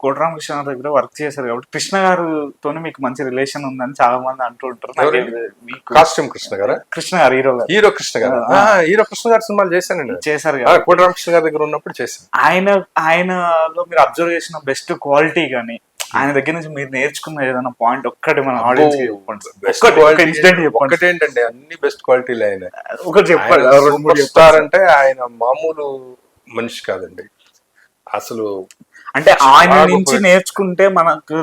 కోటరామకృష్ణ దగ్గర వర్క్ చేశారు కాబట్టి కృష్ణ గారితో మీకు మంచి రిలేషన్ ఉందని చాలా మంది అంటూ ఉంటారు. కాస్ట్యూమ్ కృష్ణ గారు, కృష్ణ గారు హీరో కృష్ణ గారు, హీరో కృష్ణ గారు సినిమాలు చేశానండి. చేశారు కోటరామకృష్ణ గారి దగ్గర ఉన్నప్పుడు చేశాను. ఆయనలో మీరు అబ్జర్వ్ చేసిన బెస్ట్ క్వాలిటీ గానీ ఆయన దగ్గర నుంచి మీరు నేర్చుకున్న ఏదైనా పాయింట్ ఒక్కటి మన ఆడియన్స్ ఒకటి ఏంటంటే అన్ని బెస్ట్ క్వాలిటీలు ఆయన. ఒకటి చెప్పాలి. సూపర్ స్టార్ అంటే ఆయన మామూలు మనిషి కాదండి అసలు. అంటే ఆయన నుంచి నేర్చుకుంటే మనకు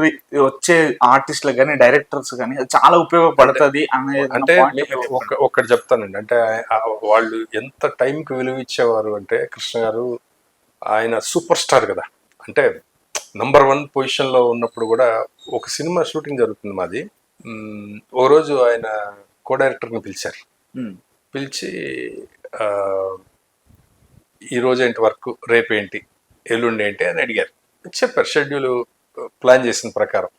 వచ్చే ఆర్టిస్టులకు కానీ డైరెక్టర్స్ కానీ చాలా ఉపయోగపడుతుంది అంటే ఒక్కటి చెప్తానండి. అంటే వాళ్ళు ఎంత టైంకి విలువ ఇచ్చేవారు అంటే కృష్ణ గారు ఆయన సూపర్ స్టార్ కదా, అంటే నంబర్ 1 పొజిషన్ లో ఉన్నప్పుడు కూడా ఒక సినిమా షూటింగ్ జరుగుతుంది మాది. ఓ రోజు ఆయన కో డైరెక్టర్ ని పిలిచారు. పిలిచి ఈ రోజు ఏంటి వర్క్, రేపేంటి, ఎల్లుండి ఏంటి అని అడిగారు. చెప్పారు షెడ్యూల్ ప్లాన్ చేసిన ప్రకారం.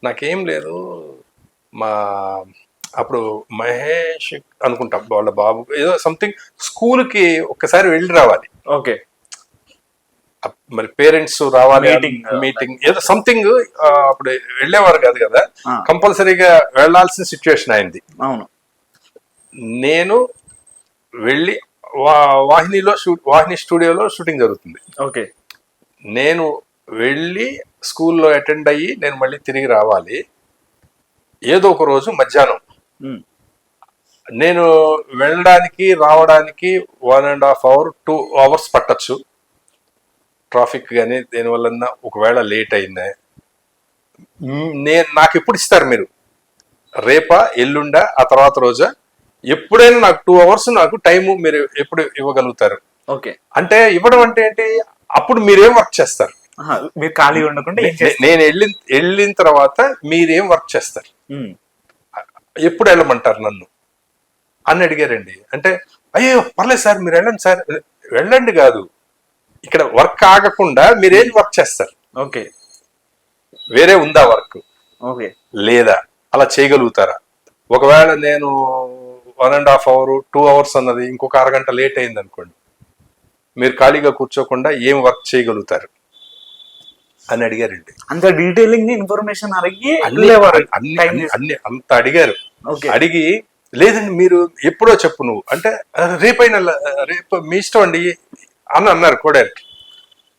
నాకేం లేదు, మా అప్పుడు మహేష్ అనుకుంటాం వాళ్ళ బాబు ఏదో సంథింగ్ స్కూల్కి ఒక్కసారి వెళ్ళి రావాలి. ఓకే, మరి పేరెంట్స్ రావాలి, మీటింగ్ ఏదో సంథింగ్. అప్పుడు వెళ్ళేవారు కాదు కదా, కంపల్సరీగా వెళ్లాల్సిన సిచ్యువేషన్ అయింది. అవును. నేను వెళ్ళి వాహిని స్టూడియోలో షూటింగ్ జరుగుతుంది. ఓకే, నేను వెళ్ళి స్కూల్లో అటెండ్ అయ్యి నేను మళ్ళీ తిరిగి రావాలి. ఏదో ఒక రోజు మధ్యాహ్నం నేను వెళ్ళడానికి రావడానికి 1.5 hour 2 hours పట్టచ్చు. ట్రాఫిక్ కానీ దేనివల్ల ఒకవేళ లేట్ అయిందా, నాకు ఎప్పుడు ఇస్తారు మీరు, రేపా ఎల్లుండా ఆ తర్వాత రోజా, ఎప్పుడైనా నాకు 2 hours నాకు టైము మీరు ఎప్పుడు ఇవ్వగలుగుతారు. ఓకే, అంటే ఇవ్వడం అంటే ఏంటి, అప్పుడు మీరేం వర్క్ చేస్తారు, మీరు ఖాళీ ఉండకుండా నేను వెళ్ళిన తర్వాత మీరేం వర్క్ చేస్తారు, ఎప్పుడు వెళ్ళమంటారు నన్ను అని అడిగారండి. అంటే అయ్యో పర్లేదు సార్ మీరు వెళ్ళండి సార్. వెళ్ళండి కాదు, ఇక్కడ వర్క్ ఆగకుండా మీరేం వర్క్ చేస్తారు. ఓకే, వేరే ఉందా వర్క్, ఓకే లేదా అలా చేయగలుగుతారా. ఒకవేళ నేను 1.5 hour 2 hours అన్నది ఇంకొక అరగంట లేట్ అయింది అనుకోండి, మీరు ఖాళీగా కూర్చోకుండా ఏం వర్క్ చేయగలుగుతారు అని అడిగారండి. అంత డీటెయిలింగ్ ఇన్ఫర్మేషన్ అడిగి అన్ని అంత అడిగారు. అడిగి లేదండి మీరు ఎప్పుడో చెప్పు నువ్వు అంటే రేపైనా రేపు మీ ఇష్టం అండి అని అన్నారు కూడా.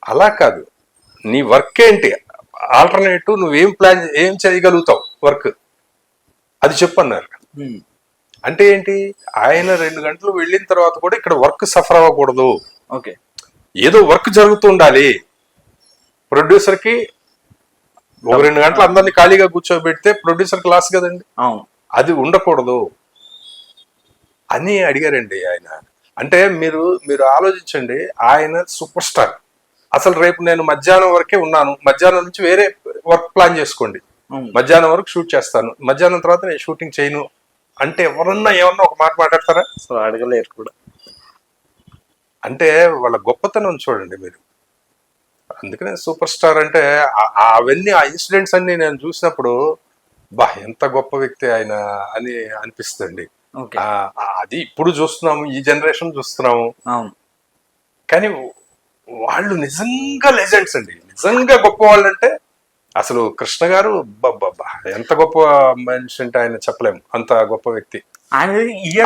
అలా కాదు, నీ వర్క్ ఏంటి, ఆల్టర్నేటివ్ నువ్వేం ప్లాన్ ఏం చేయగలుగుతావు వర్క్ అది చెప్పు అన్నారు. అంటే ఏంటి, ఆయన 2 గంటలు వెళ్ళిన తర్వాత కూడా ఇక్కడ వర్క్ సఫర్ అవ్వకూడదు. ఓకే, ఏదో వర్క్ జరుగుతూ ఉండాలి. ప్రొడ్యూసర్ కి ఒక 2 గంటలు అందరినీ ఖాళీగా కూర్చోబెడితే ప్రొడ్యూసర్ కి లాస్ కదండి, అది ఉండకూడదు అని అడిగారండి ఆయన. అంటే మీరు ఆలోచించండి, ఆయన సూపర్ స్టార్. అసలు రేపు నేను మధ్యాహ్నం వరకే ఉన్నాను, మధ్యాహ్నం నుంచి వేరే వర్క్ ప్లాన్ చేసుకోండి, మధ్యాహ్నం వరకు షూట్ చేస్తాను, మధ్యాహ్నం తర్వాత నేను షూటింగ్ చేయను అంటే ఎవరన్నా ఏమన్నా ఒక మాట మాట్లాడతారా? అడగలేరు కూడా. అంటే వాళ్ళ గొప్పతనం చూడండి మీరు. అందుకనే సూపర్ స్టార్ అంటే అవన్నీ ఆ ఇన్సిడెంట్స్ అన్ని నేను చూసినప్పుడు బా ఎంత గొప్ప వ్యక్తి ఆయన అని అనిపిస్తుంది. అది ఇప్పుడు చూస్తున్నాము, ఈ జనరేషన్ చూస్తున్నాము, కానీ వాళ్ళు నిజంగా లెజెండ్స్ అండి, నిజంగా గొప్ప వాళ్ళు. అంటే అసలు కృష్ణ గారు ఎంత గొప్ప మనిషి అంటే ఆయన చెప్పలేము, అంత గొప్ప వ్యక్తి.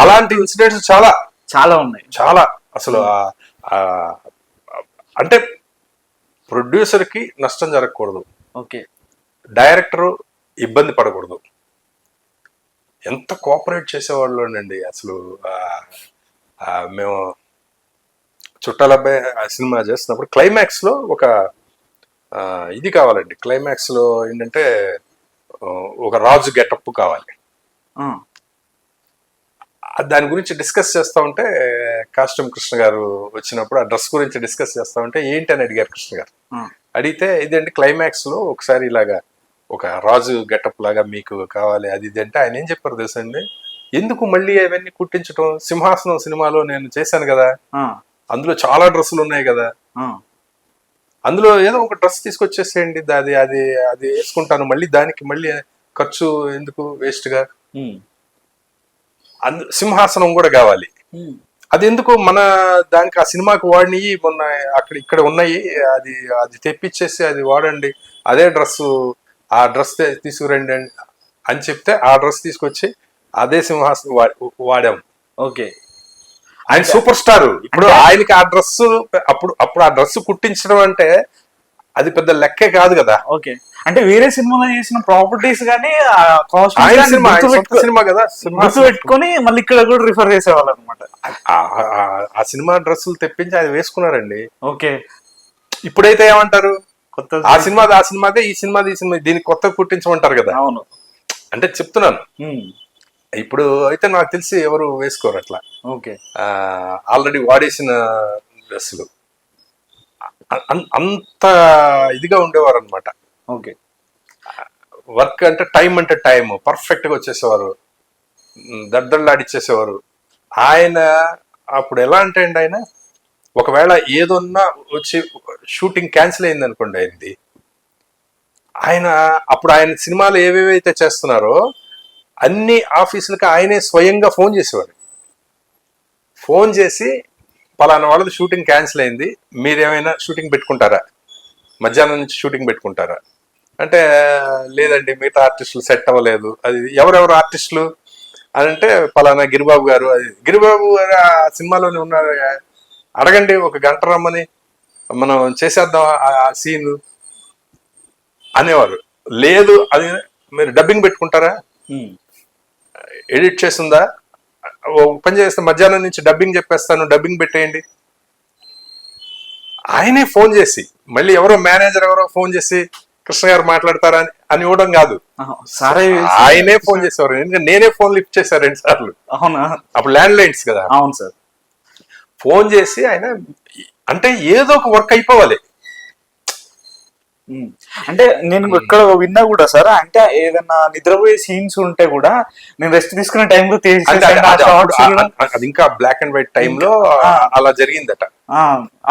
అలాంటి ఇన్సిడెంట్స్ చాలా చాలా ఉన్నాయి, చాలా. అసలు అంటే ప్రొడ్యూసర్ కి నష్టం జరగకూడదు, ఓకే, డైరెక్టర్ ఇబ్బంది పడకూడదు. ఎంత కోఆపరేట్ చేసేవాళ్ళు అండి అసలు. మేము చుట్టాలబ్బాయి సినిమా చేస్తున్నప్పుడు క్లైమాక్స్ లో ఒక ఇది కావాలండి. క్లైమాక్స్ లో ఏంటంటే ఒక రాజు గెటప్ కావాలి. దాని గురించి డిస్కస్ చేస్తా ఉంటే కాస్ట్యూమ్ కృష్ణ గారు వచ్చినప్పుడు ఆ డ్రెస్ గురించి డిస్కస్ చేస్తా ఉంటే ఏంటి అని అడిగారు కృష్ణ గారు. అడిగితే ఇదండి క్లైమాక్స్ లో ఒకసారి ఇలాగా ఒక రాజు గెటప్ లాగా మీకు కావాలి అది ఇది అంటే ఆయన ఏం చెప్పారు తెలుసండి, ఎందుకు మళ్ళీ అవన్నీ కుట్టించడం, సింహాసనం సినిమాలో నేను చేశాను కదా, అందులో చాలా డ్రెస్సులు ఉన్నాయి కదా, అందులో ఏదో ఒక డ్రెస్ తీసుకొచ్చేసేయండి, అది అది అది వేసుకుంటాను, మళ్ళీ దానికి మళ్ళీ ఖర్చు ఎందుకు వేస్ట్ గా, సింహాసనం కూడా కావాలి అది ఎందుకు మన దానికి ఆ సినిమాకి వాడినవి మొన్న అక్కడ ఇక్కడ ఉన్నాయి, అది అది తెప్పించేసి అది వాడండి, అదే డ్రెస్ ఆ డ్రెస్ తీసుకురండి అని చెప్తే ఆ డ్రెస్ తీసుకొచ్చి అదే సింహాసనం వాడాం. ఓకే. ఆయన సూపర్ స్టార్. ఇప్పుడు ఆయనకి ఆ డ్రెస్ అప్పుడు అప్పుడు ఆ డ్రెస్ కుట్టించడం అంటే అది పెద్ద లెక్కే కాదు కదా. ఓకే, అంటే వేరే సినిమాలో చేసిన ప్రాపర్టీస్ గానీ ఆయన సినిమా సినిమా కదా, గుర్తు పెట్టుకొని మళ్ళీ ఇక్కడ కూడా రిఫర్ చేసేవాళ్ళు అనమాట. ఆ సినిమా డ్రెస్సులు తెప్పించి అది వేసుకున్నారండి. ఓకే. ఇప్పుడైతే ఏమంటారు, కొత్త ఆ సినిమాదే ఈ సినిమాది ఈ సినిమా దీనికి కొత్త కుట్టించమంటారు కదా. అవును, అంటే చెప్తున్నాను. ఇప్పుడు అయితే నాకు తెలిసి ఎవరు వేసుకోరు అట్లా. ఓకే. ఆల్రెడీ వాడేసిన డ్రెస్సులు అంత ఇదిగా ఉండేవారు అనమాట. ఓకే. వర్క్ అంటే టైం పర్ఫెక్ట్ గా వచ్చేసేవారు, దడ్డల్లాడిచ్చేసేవారు. ఆయన అప్పుడు ఎలా అంటే అండి, ఆయన ఒకవేళ ఏదన్నా వచ్చి షూటింగ్ క్యాన్సిల్ అయింది అనుకోండి ఆయనది, ఆయన అప్పుడు ఆయన సినిమాలు ఏవేవైతే చేస్తున్నారో అన్ని ఆఫీసులకి ఆయనే స్వయంగా ఫోన్ చేసేవారు. ఫోన్ చేసి పలానా వాళ్ళది షూటింగ్ క్యాన్సిల్ అయింది, మీరేమైనా షూటింగ్ పెట్టుకుంటారా, మధ్యాహ్నం నుంచి షూటింగ్ పెట్టుకుంటారా అంటే, లేదండి మిగతా ఆర్టిస్టులు సెట్ అవ్వలేదు. అది ఎవరెవరు ఆర్టిస్టులు అని అంటే, పలానా గిరిబాబు గారు, అది గిరిబాబు గారు ఆ సినిమాలోనే ఉన్నారు, అడగండి ఒక గంట రమ్మని మనం చేసేద్దాం ఆ సీన్ అనేవారు. లేదు అది మీరు డబ్బింగ్ పెట్టుకుంటారా, ఎడిట్ చేస్తుందా, పని చేస్తే మధ్యాహ్నం నుంచి డబ్బింగ్ చెప్పేస్తాను డబ్బింగ్ పెట్టేయండి. ఆయనే ఫోన్ చేసి, మళ్ళీ ఎవరో మేనేజర్ ఎవరో ఫోన్ చేసి కృష్ణ గారు మాట్లాడతారా అని ఇవ్వడం కాదు, ఆయనే ఫోన్ చేసేవారు. ఎందుకంటే నేనే ఫోన్ లిఫ్ట్ చేశాను 2 సార్లు. అవునా? అప్పుడు ల్యాండ్ లైన్స్ కదా. అవును సార్. ఫోన్ చేసి ఆయన అంటే ఏదో ఒక వర్క్ అయిపోవాలి. అంటే నేను ఇక్కడ విన్నా కూడా సార్, అంటే ఏదన్నా నిద్రపోయే సీన్స్ ఉంటే కూడా నేను రెస్ట్ తీసుకునే టైంలో అది ఇంకా బ్లాక్ అండ్ వైట్ టైంలో అలా జరిగిందట.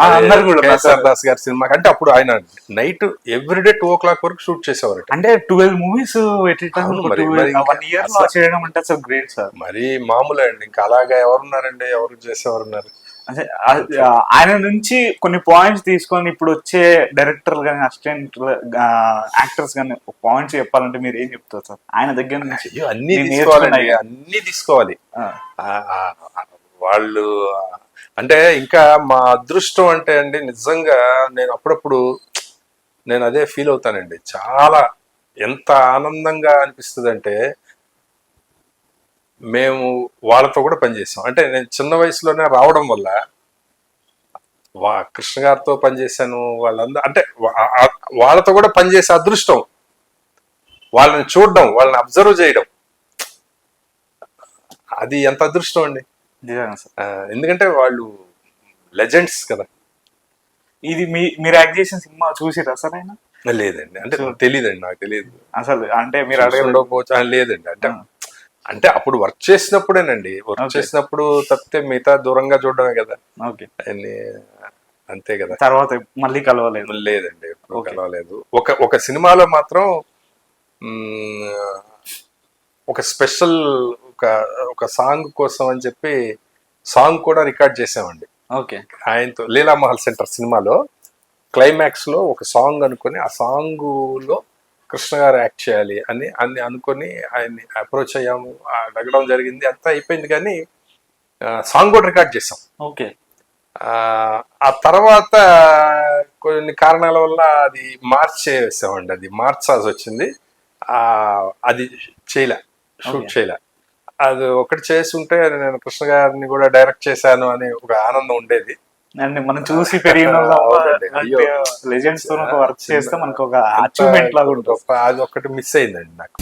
అందరు కూడా కేఎస్ఆర్ దాస్ గారి సినిమా అంటే అప్పుడు ఆయన నైట్ ఎవ్రీడే 2 o'clock వరకు షూట్ చేసేవారు. అంటే 12 movies 1 year లో చేయడం అంటే సార్ గ్రేట్ సార్. మరి మామూలు అండి, ఇంకా అలాగా ఎవరున్నారండి, ఎవరు చేసేవారు ఉన్నారు. ఆయన నుంచి కొన్ని పాయింట్స్ తీసుకొని ఇప్పుడు వచ్చే డైరెక్టర్లు కానీ అసిస్టెంట్ యాక్టర్స్ కానీ పాయింట్స్ చెప్పాలంటే మీరు ఏం చెప్తారు సార్ ఆయన దగ్గర నుంచి? అన్ని తీసుకోవాలి. వాళ్ళు అంటే ఇంకా మా అదృష్టం అంటే అండి, నిజంగా నేను అప్పుడప్పుడు నేను అదే ఫీల్ అవుతానండి. చాలా ఎంత ఆనందంగా అనిపిస్తుంది అంటే, మేము వాళ్ళతో కూడా పనిచేసాం. అంటే నేను చిన్న వయసులోనే రావడం వల్ల కృష్ణ గారితో పనిచేశాను. వాళ్ళందరూ అంటే వాళ్ళతో కూడా పనిచేసే అదృష్టం, వాళ్ళని చూడడం, వాళ్ళని అబ్జర్వ్ చేయడం, అది ఎంత అదృష్టం అండి. ఎందుకంటే వాళ్ళు లెజెండ్స్ కదా. ఇది మీరు యాక్ట్ చేసిన సినిమా చూసిరా సార్ ఆయన? లేదండి, అంటే తెలియదండి, నాకు తెలియదు అసలు. అంటే మీరు అడగకపోవచ్చు. లేదండి, అంటే అప్పుడు వర్క్ చేసినప్పుడేనండి, వర్క్ చేసినప్పుడు తప్పితే మిగతా దూరంగా చూడడమే కదా. ఓకే, అంతే కదా. తర్వాత మళ్ళీ కలవలేదు? లేదండి, ఎప్పుడు కలవలేదు. ఒక సినిమాలో మాత్రం ఒక స్పెషల్ ఒక సాంగ్ కోసం అని చెప్పి సాంగ్ కూడా రికార్డ్ చేసామండి. ఓకే. ఆయనతో లీలామహల్ సెంటర్ సినిమాలో క్లైమాక్స్ లో ఒక సాంగ్ అనుకుని, ఆ సాంగ్ లో కృష్ణ గారు యాక్ట్ చేయాలి అని అనుకుని ఆయన్ని అప్రోచ్ అయ్యాము, అడగడం జరిగింది, అంతా అయిపోయింది. కానీ సాంగ్ కూడా రికార్డ్ చేసాం. ఓకే. ఆ తర్వాత కొన్ని కారణాల వల్ల అది మార్చేసామండి, అది మార్చాల్సి వచ్చింది. అది షూట్ చేయలే. అది ఒకటి చేసి ఉంటే నేను కృష్ణ గారిని కూడా డైరెక్ట్ చేశాను అని ఒక ఆనందం ఉండేది. అండి మనం చూసి పెరిగిన లెజెండ్స్ తో వర్క్ చేస్తే మనకు ఒక అచీవ్మెంట్ లాగా ఉంటుంది. అది ఒకటి మిస్ అయిందండి నాకు.